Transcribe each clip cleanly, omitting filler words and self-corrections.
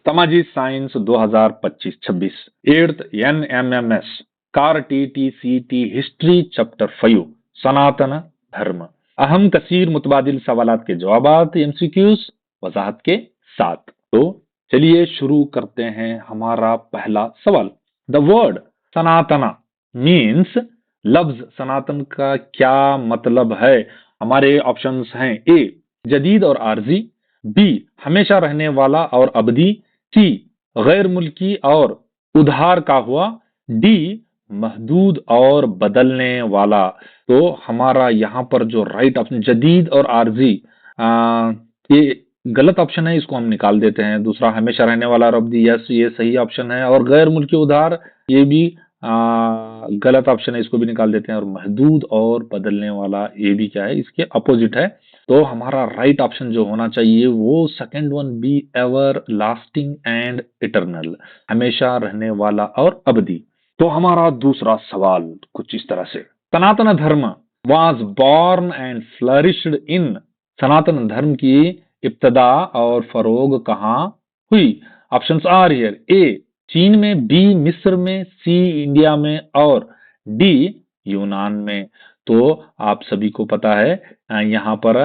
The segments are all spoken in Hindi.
तमाजी साइंस 2025-26 8th NMMS कार TTCT history chapter 5 Sanatan Dharma अहम कसीर मुतबादिल सवालात के जवाबात MCQs वजाहत के साथ। तो चलिए शुरू करते हैं। हमारा पहला सवाल, द वर्ड सनातना मीन्स, लफ्ज सनातन का क्या मतलब है? हमारे ऑप्शंस हैं, ए जदीद और आरजी, बी हमेशा रहने वाला और अबदी, सी गैर मुल्की और उधार का हुआ, डी महदूद और बदलने वाला। तो हमारा यहाँ पर जो राइट ऑप्शन जदीद और आरजी, ये गलत ऑप्शन है, इसको हम निकाल देते हैं। दूसरा हमेशा रहने वाला और अबदी, यस ये सही ऑप्शन है। और गैर मुल्की उधार, ये भी गलत ऑप्शन है, इसको भी निकाल देते हैं। और महदूद और बदलने वाला, ये भी क्या है, इसके अपोजिट है। तो हमारा राइट ऑप्शन जो होना चाहिए वो second one, be ever lasting and eternal, हमेशा रहने वाला और अबदी। तो हमारा दूसरा सवाल कुछ इस तरह से, Sanatan Dharma was born and flourished in, Sanatan Dharma की इब्तदा और फरोग कहाँ हुई? ऑप्शंस आर हियर, ए चीन में, बी मिस्र में, सी इंडिया में और डी यूनान में। तो आप सभी को पता है यहाँ पर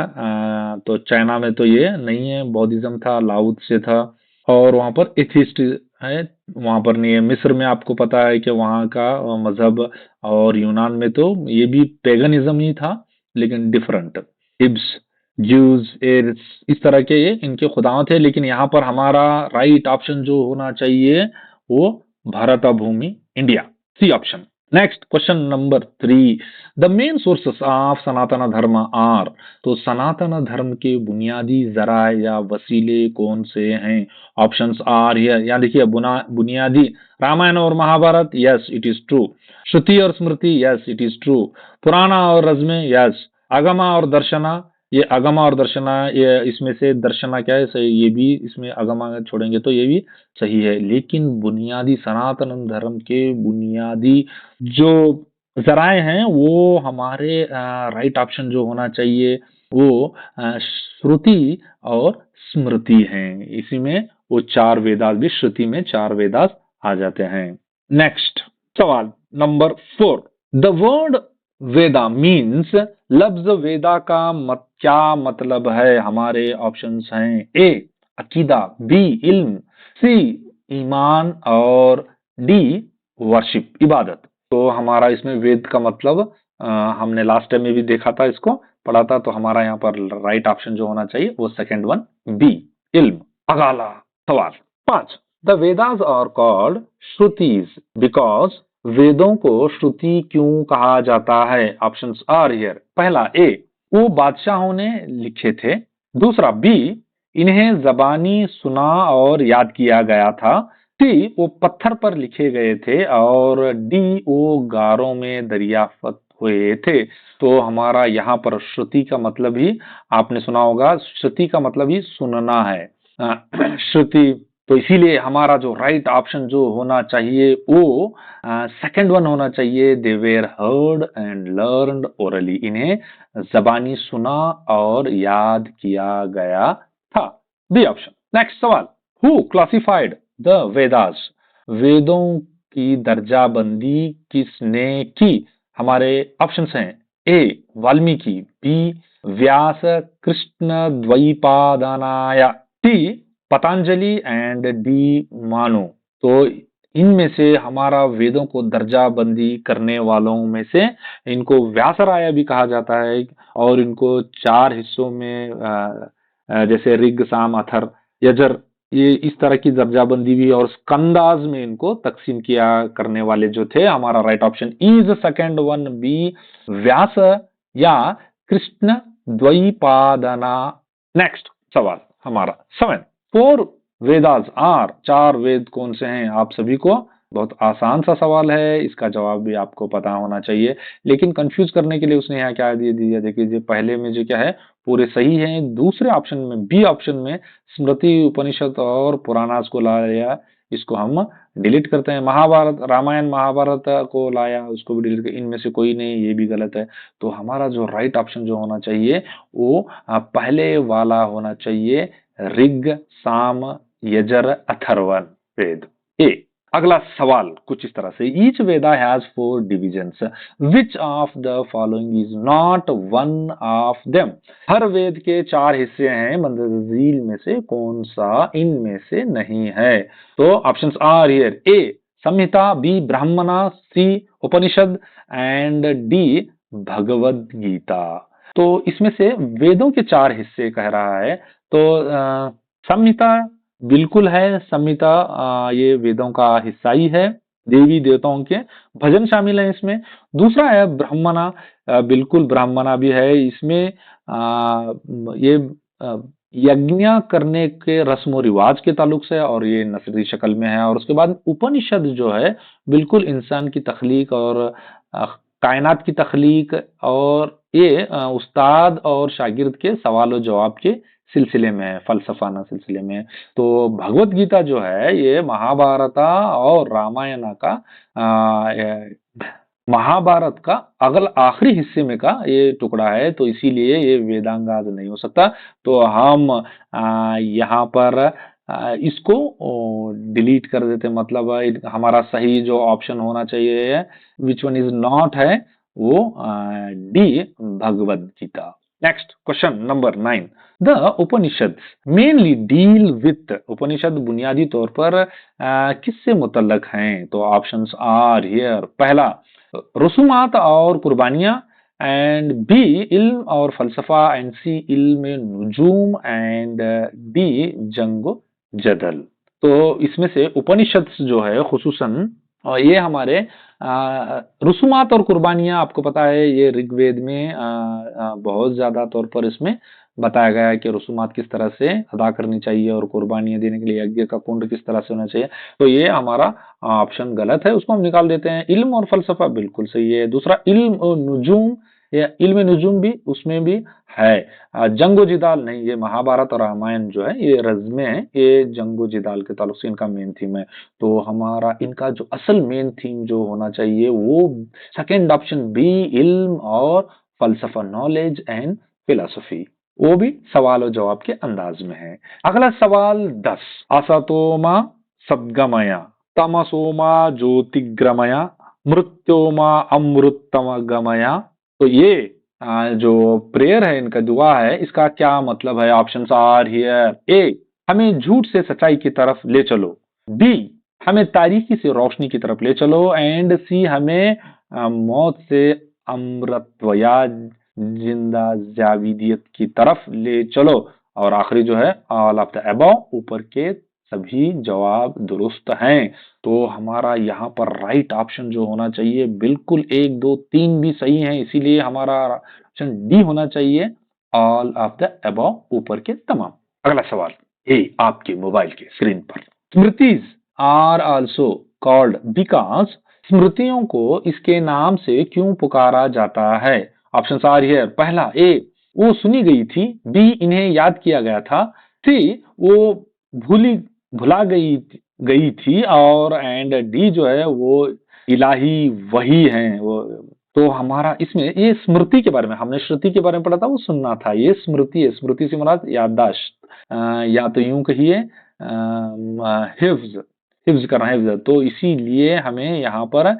तो चाइना में तो ये नहीं है, बौद्धिज्म था, लाउत से था, और वहां पर एथिस्ट है, वहां पर नहीं है। मिस्र में आपको पता है कि वहां का मजहब, और यूनान में तो ये भी पेगनिज्म ही था लेकिन डिफरेंट, हिब्स, ज्यूज, एरिस, इस तरह के ये इनके खुदाओं थे। लेकिन यहाँ पर हमारा राइट ऑप्शन जो होना चाहिए वो भारत भूमि, India, C option. Next question number 3, the main sources of Sanatan Dharma are, तो सनातन धर्म के बुनियादी जराए या वसीले कौन से हैं? ऑप्शंस आर हियर, यहाँ देखिए, बुनियादी रामायण और Mahabharata, yes it is true. Shruti और Smriti, yes it is true. Purana और रज़्म, यस। अगमा और दर्शना, ये अगमा और दर्शना, ये इसमें से दर्शना क्या है, सही, ये भी इसमें अगमा छोड़ेंगे तो ये भी सही है। लेकिन बुनियादी सनातन धर्म के बुनियादी जो जराए हैं वो हमारे राइट ऑप्शन जो होना चाहिए वो श्रुति और स्मृति हैं। इसी में वो चार वेदास भी, श्रुति में चार वेदास आ जाते हैं। नेक्स्ट सवाल number 4, the word Veda means, लफ्ज वेदा का क्या मतलब है? हमारे ऑप्शंस हैं, ए अकीदा, बी इल्म, सी ईमान और डी वर्शिप, इबादत। तो हमारा इसमें वेद का मतलब हमने लास्ट टाइम में भी देखा था, इसको पढ़ा था। तो हमारा यहाँ पर राइट ऑप्शन जो होना चाहिए वो सेकंड वन, बी इल्म। अगला सवाल 5, the Vedas are called Shrutis because, वेदों को श्रुति क्यों कहा जाता है? ऑप्शंस आर हियर, पहला ए वो बादशाहों ने लिखे थे, दूसरा बी इन्हें जबानी सुना और याद किया गया था, सी वो पत्थर पर लिखे गए थे और डी वो गारों में दरियाफ्त हुए थे। तो हमारा यहाँ पर श्रुति का मतलब ही आपने सुना होगा, श्रुति का मतलब ही सुनना है, श्रुति। तो इसीलिए हमारा जो राइट ऑप्शन जो होना चाहिए वो सेकंड वन होना चाहिए, they were heard and learned orally, इन्हें जबानी सुना और याद किया गया था, बी ऑप्शन। नेक्स्ट सवाल, हु क्लासिफाइड द वेदास, वेदों की दर्जाबंदी किसने की? हमारे ऑप्शंस हैं, A Valmiki, B Vyas Krishna Dvaipayana, C Patanjali and D Manu. तो इनमें से हमारा वेदों को दर्जाबंदी करने वालों में से इनको व्यासराय भी कहा जाता है, और इनको चार हिस्सों में जैसे ऋग, साम, अथर, यजर, ये इस तरह की दर्जाबंदी भी, और स्कंदाज में इनको तकसीम किया करने वाले जो थे। हमारा right option is second one, B Vyas या कृष्ण द्वैपायना। नेक्स्ट सवाल हमारा 7, 4 वेदास आर, चार वेद कौन से हैं? आप सभी को बहुत आसान सा सवाल है, इसका जवाब भी आपको पता होना चाहिए। लेकिन कंफ्यूज करने के लिए उसने यहाँ क्या दे दिया, देखिए पहले में जो क्या है पूरे सही है, दूसरे ऑप्शन में, बी ऑप्शन में स्मृति, उपनिषद और पुराणास को लाया, इसको हम डिलीट करते हैं। महाभारत, रामायण महाभारत को लाया, उसको भी डिलीट कर, इनमें से कोई नहीं, ये भी गलत है। तो हमारा जो राइट ऑप्शन जो होना चाहिए वो पहले वाला होना चाहिए, ऋग, साम यजर, अथर्वण वेद। ए। अगला सवाल कुछ इस तरह से, each Veda has 4 divisions, which of the following is not one of them. हर वेद के 4 हिस्से हैं, मंदरजील में से कौन सा इनमें से नहीं है। तो options are here, A Samhita, B Brahmana, C Upanishad and D Bhagavad Gita. तो इसमें से वेदों के 4 हिस्से कह रहा है, तो संहिता बिल्कुल है, संहिता ये वेदों का हिस्सा ही है, देवी देवताओं के भजन शामिल है इसमें। दूसरा है ब्राह्मणा, बिल्कुल ब्राह्मणा भी है इसमें, ये यज्ञ करने के रस्म और रिवाज के ताल्लुक से, और ये नसरी शक्ल में है। और उसके बाद उपनिषद जो है बिल्कुल इंसान की तख्लीक और कायनात की तख्लीक, और ये उस्ताद और शागिर्द के सवाल और जवाब के सिलसिले में है, फलसफाना सिलसिले में है। तो भगवत गीता जो है ये महाभारता और रामायण का महाभारत का अगल आखिरी हिस्से में का ये टुकड़ा है, तो इसीलिए ये वेदांगाज नहीं हो सकता। तो हम यहाँ पर इसको डिलीट कर देते, मतलब हमारा सही जो ऑप्शन होना चाहिए विच वन इज नॉट है वो D Bhagavad Gita. Next question number 9, the Upanishad mainly deal with, Upanishad बुनियादी तौर पर किससे मुतल्लक हैं। तो ऑप्शंस आर हियर, पहला रसूमात और कुर्बानियां, एंड बी इल्म और फलसफा, एंड सी इल्म नुजूम, एंड डी जंगो जदल। तो इसमें से उपनिषद जो है खुसूसन ये हमारे रसूमात और कुर्बानियां, आपको पता है ये ऋग्वेद में बहुत ज्यादा तौर पर इसमें बताया गया है कि रसूमात किस तरह से अदा करनी चाहिए और कुर्बानियां देने के लिए यज्ञ का कुंड किस तरह से होना चाहिए। तो ये हमारा ऑप्शन गलत है, उसको हम निकाल देते हैं। इल्म और फलसफा बिल्कुल सही है। दूसरा इल्म और नुजूम, या इल्म नुजूम भी उसमें भी है। जंगो जिदाल नहीं, ये महाभारत और रामायण जो है ये रज़्में हैं, ये जंगो जिदाल के ताल्लुक से इनका मेन थीम है। तो हमारा इनका जो असल मेन थीम जो होना चाहिए वो सेकंड ऑप्शन बी, इल्म और फलसफा, नॉलेज एंड फिलोसफी। वो भी सवाल और जवाब के अंदाज में है। अगला सवाल 10, असतोमा सद्गमया, तमसोमा ज्योतिर्गमया, मृत्योमा अमृतम गमया। तो ये जो प्रेयर है, इनका दुआ है, इसका क्या मतलब है। ऑप्शंस आर हियर, ए हमें झूठ से सच्चाई की तरफ ले चलो, बी हमें तारीकी से रोशनी की तरफ ले चलो, एंड सी हमें मौत से अमृत या जिंदा जाविदियत की तरफ ले चलो, और आखिरी जो है ऑल ऑफ द अबव, ऊपर के सभी जवाब दुरुस्त हैं। तो हमारा यहाँ पर राइट ऑप्शन जो होना चाहिए बिल्कुल 1 2 3 भी सही है, इसीलिए हमारा ऑप्शन डी होना चाहिए, ऑल ऑफ द अबव, ऊपर के तमाम। अगला सवाल, ए आपके मोबाइल के स्क्रीन पर, smritis are also called because, स्मृतियों को इसके नाम से क्यों पुकारा जाता है। ऑप्शन आर हियर, पहला ए वो सुनी गई थी, बी इन्हें याद किया गया था, सी वो भूली भुला गई थी, और एंड डी जो है वो इलाही वही है वो। तो हमारा इसमें ये स्मृति के बारे में, हमने श्रुति के बारे में पढ़ा था, वो सुनना था, ये स्मृति है। स्मृति से मुराद याददाश्त, या तो यूं कहिए हिफ्ज, हिफ्ज करना, हिफ्ज। तो इसीलिए हमें यहाँ पर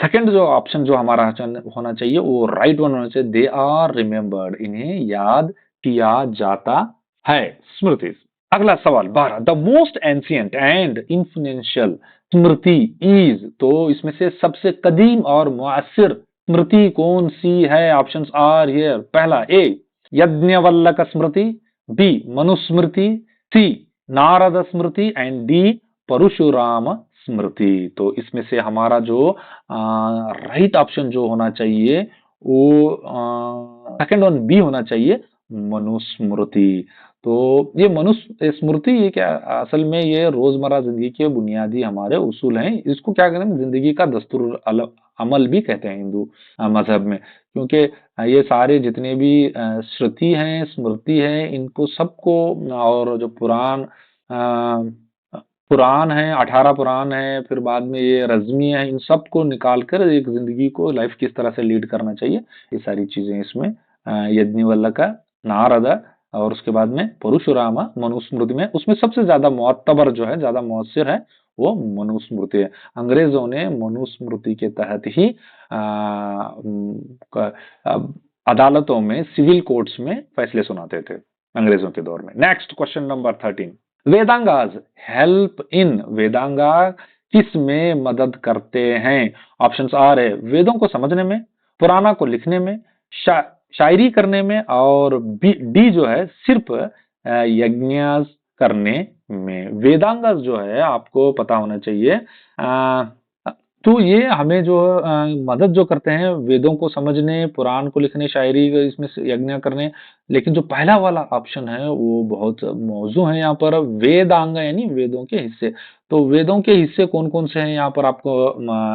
सेकंड जो ऑप्शन जो हमारा होना चाहिए वो राइट वन होना चाहिए, दे आर रिमेम्बर्ड, इन्हें याद किया जाता है, स्मृति। अगला सवाल 12, the most ancient and influential Smriti is, तो इसमें से सबसे कदीम और मुअस्सिर स्मृति कौन सी है। ऑप्शंस आर हियर, पहला A Yajnavalkya Smriti, B Manusmriti, C Narada Smriti, and D Parashuram Smriti. तो इसमें से हमारा जो राइट ऑप्शन जो होना चाहिए वो सेकंड वन बी होना चाहिए, मनुस्मृति। तो ये मनुष्य स्मृति ये क्या, असल में ये रोजमर्रा जिंदगी के बुनियादी हमारे उसूल हैं। इसको क्या कहते हैं, जिंदगी का दस्तूर अमल भी कहते हैं हिंदू मजहब में, क्योंकि ये सारे जितने भी श्रुति हैं, स्मृति है, इनको सबको, और जो पुराण है, 18 पुराण है, फिर बाद में ये रज़्मी है, इन सबको निकाल कर एक जिंदगी को लाइफ किस तरह से लीड करना चाहिए, ये सारी चीजें इसमें यज्ञवल्लक, नारद, और उसके बाद में परशुरामा मनुस्मृति में, उसमें सबसे ज्यादा मुअत्तबर जो है, ज्यादा मुअस्सिर है, वो मनुस्मृति है। अंग्रेजों ने मनुस्मृति के तहत ही अदालतों में, सिविल कोर्ट्स में फैसले सुनाते थे अंग्रेजों के दौर में। Next question number 13, Vedangas help in, Vedanga किस में मदद करते हैं? ऑप्शंस आर है वेदों को समझने में, पुराना को लिखने में, शायरी करने में, और डी जो है सिर्फ यज्ञ करने में। वेदांगास जो है आपको पता होना चाहिए, तो ये हमें जो मदद जो करते हैं वेदों को समझने, पुराण को लिखने, शायरी इसमें यज्ञ करने। लेकिन जो पहला वाला ऑप्शन है वो बहुत मौजू है यहाँ पर, वेदांग यानी वेदों के हिस्से। तो वेदों के हिस्से कौन कौन से हैं यहाँ पर आपको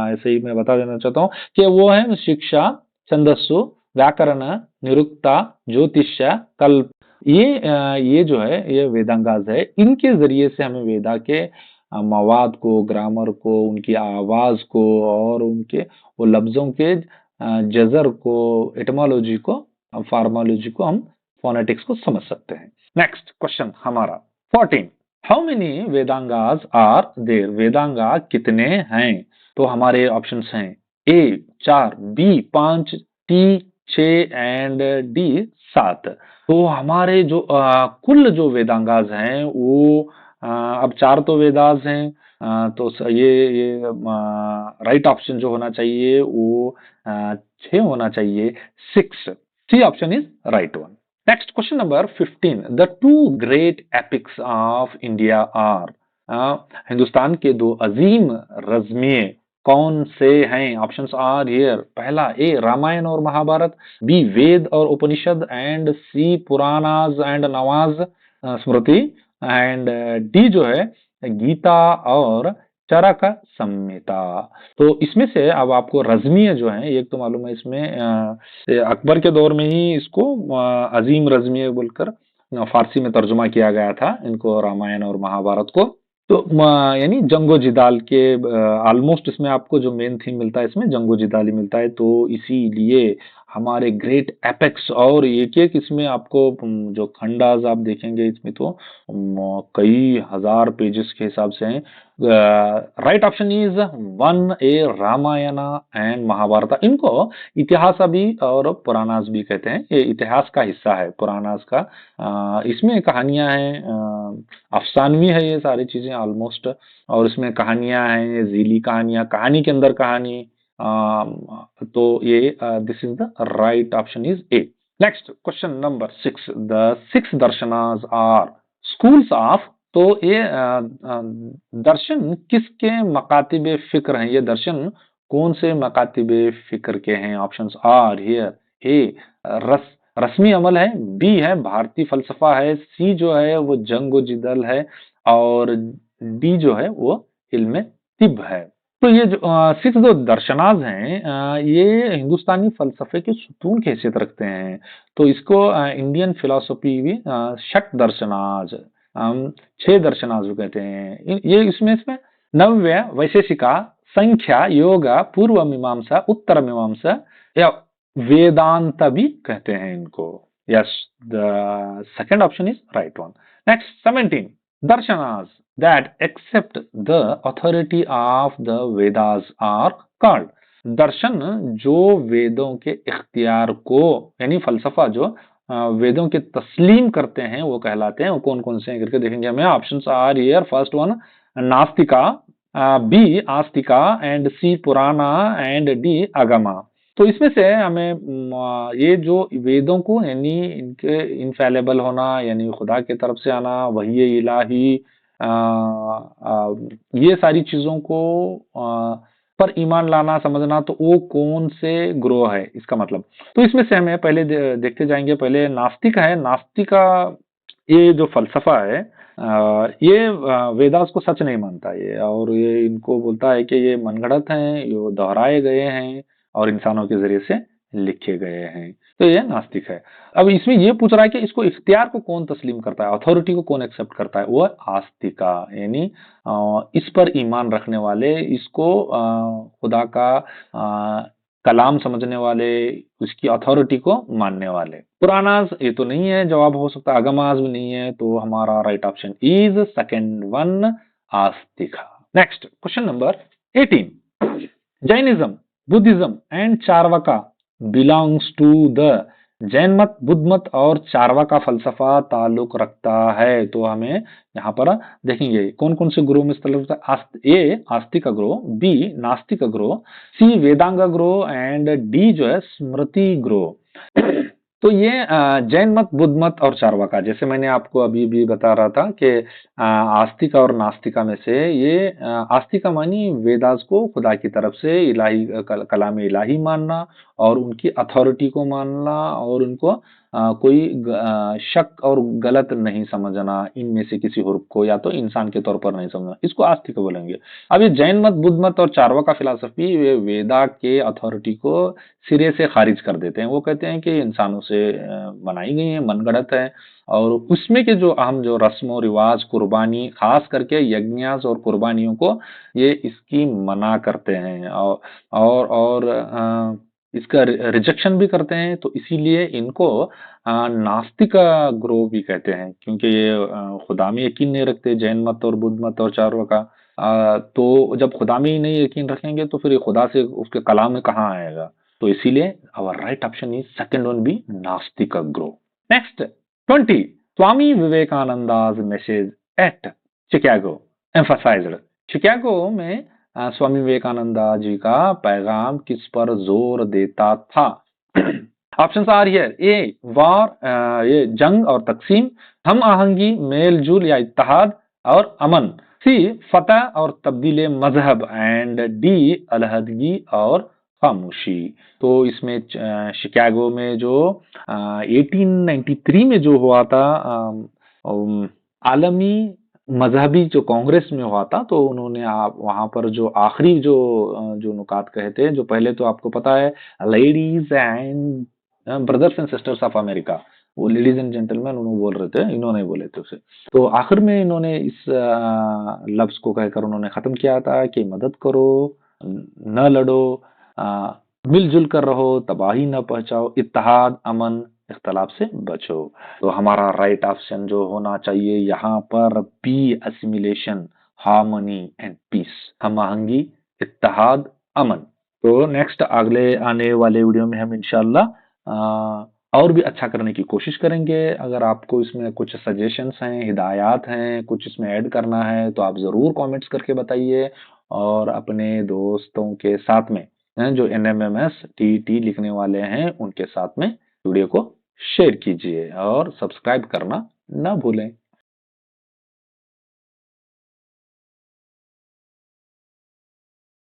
ऐसे ही मैं बता देना चाहता हूँ कि वो है शिक्षा, छंदस्सु, व्याकरण, निरुक्ता, ज्योतिष्य, कल्प। ये जो है ये वेदांगाज है। इनके जरिए से हमें वेदा के मवाद को, ग्रामर को, उनकी आवाज को, और उनके वो लफ्जों के जजर को, एटमोलॉजी को, फार्मोलॉजी को, हम फोनेटिक्स को समझ सकते हैं। नेक्स्ट क्वेश्चन हमारा 14, हाउ मेनी वेदांगास आर देयर, वेदांगा कितने हैं? तो हमारे ऑप्शंस हैं ए 4, बी 5, टी 6 एंड डी 7। तो हमारे जो कुल जो वेदांगास हैं वो अब 4 तो वेदास हैं, तो ये राइट ऑप्शन जो होना चाहिए वो 6 होना चाहिए, 6। C option is right one. Next question number 15, the two great epics of India are, Hindustan के 2 अजीम रज़्मिये कौन से हैं? ऑप्शंस आर हियर, पहला ए रामायण और महाभारत, बी वेद और Upanishad, and C Puranas and नवाज स्मृति, एंड डी जो है गीता और चरक संहिता। तो इसमें से अब आपको रज़्मिय जो है, एक तो मालूम है इसमें अकबर के दौर में ही इसको अजीम रज़्मिय बोलकर फारसी में तर्जुमा किया गया था इनको, रामायण और महाभारत को। तो यानी जंगो जिदाल के ऑलमोस्ट इसमें आपको जो मेन थीम मिलता है इसमें जंगो जिदाल ही मिलता है। तो इसीलिए हमारे ग्रेट एपेक्स, और एक एक इसमें आपको जो खंडास आप देखेंगे इसमें तो कई हजार पेजेस के हिसाब से हैं। Right option is 1 A Ramayan and Mahabharat. इनको इतिहास भी और पुराणास भी कहते हैं, ये इतिहास का हिस्सा है पुराणास का। इसमें कहानियां हैं, अफसानवी है ये सारी चीजें ऑलमोस्ट, और इसमें कहानियां हैं, झीली कहानियां, कहानी के अंदर कहानी। तो ये this is the right option is A. Next question number 6, the 6 Darshanas are schools of. तो ये दर्शन किसके मकातिब फिक्र हैं? ये दर्शन कौन से मकातिब फिक्र के हैं? ऑप्शंस आर हियर, ए रस्मी अमल है, बी है भारतीय फलसफा है, सी जो है वो जंग जिदल है, और डी जो है वो इल्म तिब है। तो ये जो 6 जो दर्शनाज हैं ये हिंदुस्तानी फलसफे के सुतून की हैसियत रखते हैं। तो इसको इंडियन फिलोसफी भी षट दर्शनाज, 6 दर्शनाज भी कहते हैं। ये इसमें नव्य, वैशेषिका, संख्या, योगा, पूर्व मीमांसा, उत्तर मीमांसा, या वेदांत भी कहते हैं इनको। Yes, the second option is right one. Next 17, दर्शनास that accept the authority of the Vedas are called। दर्शन जो वेदों के इख्तियार को, यानी फलसफा जो वेदों के तस्लीम करते हैं वो कहलाते हैं। वो कौन कौन से हैं करके देखेंगे हमें। Options are here, first one Nastika, B Astika, and C Purana, and D अगमा। तो इसमें से हमें ये जो वेदों को, यानी इनके इनफैलेबल होना, यानी खुदा की तरफ से आना, वही इलाही, ये सारी चीजों को पर ईमान लाना, समझना, तो वो कौन से ग्रोह है इसका मतलब। तो इसमें से हमें पहले देखते जाएंगे। पहले नास्तिक है। नास्तिका ये जो फलसफा है ये वेदास को सच नहीं मानता ये, और ये इनको बोलता है कि ये मनगढ़ंत हैं, ये दोहराए गए हैं और इंसानों के जरिए से लिखे गए हैं। तो ये नास्तिक है। अब इसमें ये पूछ रहा है कि इसको इख्तियार को कौन तस्लीम करता है, अथॉरिटी को कौन एक्सेप्ट करता है? वो है आस्तिका, यानी इस पर ईमान रखने वाले, इसको खुदा का कलाम समझने वाले, उसकी अथॉरिटी को मानने वाले। पुरानास ये तो नहीं है, जवाब हो सकता है अगमास भी नहीं है, तो हमारा right option is second one, Astika. Next question number 18, Jainism, Buddhism and Charvaka belongs to the, Jain मत, बुद्ध मत और चार्वाका फलसफा ताल्लुक रखता है। तो हमें यहाँ पर देखेंगे कौन कौन से ग्रोह में ताल्लुक रखता है। ए आस्तिक ग्रोह, बी नास्तिक ग्रोह, सी वेदांग ग्रोह एंड डी जो है स्मृति ग्रोह। तो ये जैन मत, बुद्ध मत और चार्वाका, जैसे मैंने आपको अभी भी बता रहा था कि आस्तिका और नास्तिका में से ये आस्तिका मानी वेदास को खुदा की तरफ से इलाही कलाम इलाही मानना और उनकी अथॉरिटी को मानना और उनको कोई शक और गलत नहीं समझना, इनमें से किसी हुर्फ को या तो इंसान के तौर पर नहीं समझना, इसको आस्तिक बोलेंगे। अब ये जैन मत, बुद्ध मत और चार्वाका फिलॉसफी वे वेदा के अथॉरिटी को सिरे से खारिज कर देते हैं। वो कहते हैं कि इंसानों से बनाई गई है, मनगढ़ंत है, और उसमें के जो अहम जो रस्म रिवाज, कुर्बानी, खास करके यज्ञास और कुर्बानियों को ये इसकी मना करते हैं और इसका रिजेक्शन भी करते हैं। तो इसीलिए इनको नास्तिक ग्रोह भी कहते हैं, क्योंकि ये खुदा में यकीन नहीं रखते, जैन मत और बुद्ध मत और चार्वाका। तो जब खुदा में ही नहीं यकीन रखेंगे तो फिर ये खुदा से उसके कलाम में कहाँ आएगा। तो इसीलिए our right option is second one B, नास्तिक ग्रोह। Next 20, Swami Vivekananda's message at Chicago emphasized. Chicago में स्वामी विवेकानंदा जी का पैगाम किस पर जोर देता था। ऑप्शंस आर हियर, ए वार, ये जंग और तकसीम, हम आहंगी, मेल जुल या इत्तेहाद और अमन, सी फतह और तब्दील मजहब एंड डी अलहदगी और खामोशी। तो इसमें शिकागो में जो 1893 में जो हुआ था आलमी मजहबी जो कांग्रेस में हुआ था, तो उन्होंने आप वहां पर जो आखिरी जो नुकात कहे थे, जो पहले तो आपको पता है ladies and brothers and sisters of America, वो लेडीज एंड जेंटलमैन उन्होंने बोल रहे थे, इन्होंने बोले थे उसे। तो आखिर में इन्होंने इस लफ्ज को कहकर उन्होंने खत्म किया था कि मदद करो, न लड़ो, मिलजुल कर रहो, तबाही न पहुंचाओ, इत्तेहाद, अमन, इख्तलाफ से बचो। तो हमारा राइट ऑप्शन जो होना चाहिए यहाँ पर B, assimilation, harmony and peace, हम आहंगी, इत्तेहाद, अमन। तो नेक्स्ट अगले आने वाले वीडियो में हम इंशाल्लाह और भी अच्छा करने की कोशिश करेंगे। अगर आपको इसमें कुछ सजेशंस हैं, हिदायत हैं, कुछ इसमें ऐड करना है तो आप ज़रूर कमेंट्स करके बताइए, और अपने दोस्तों के साथ में जो NMMS TET लिखने वाले हैं उनके साथ में वीडियो को शेयर कीजिए और सब्सक्राइब करना ना भूलें।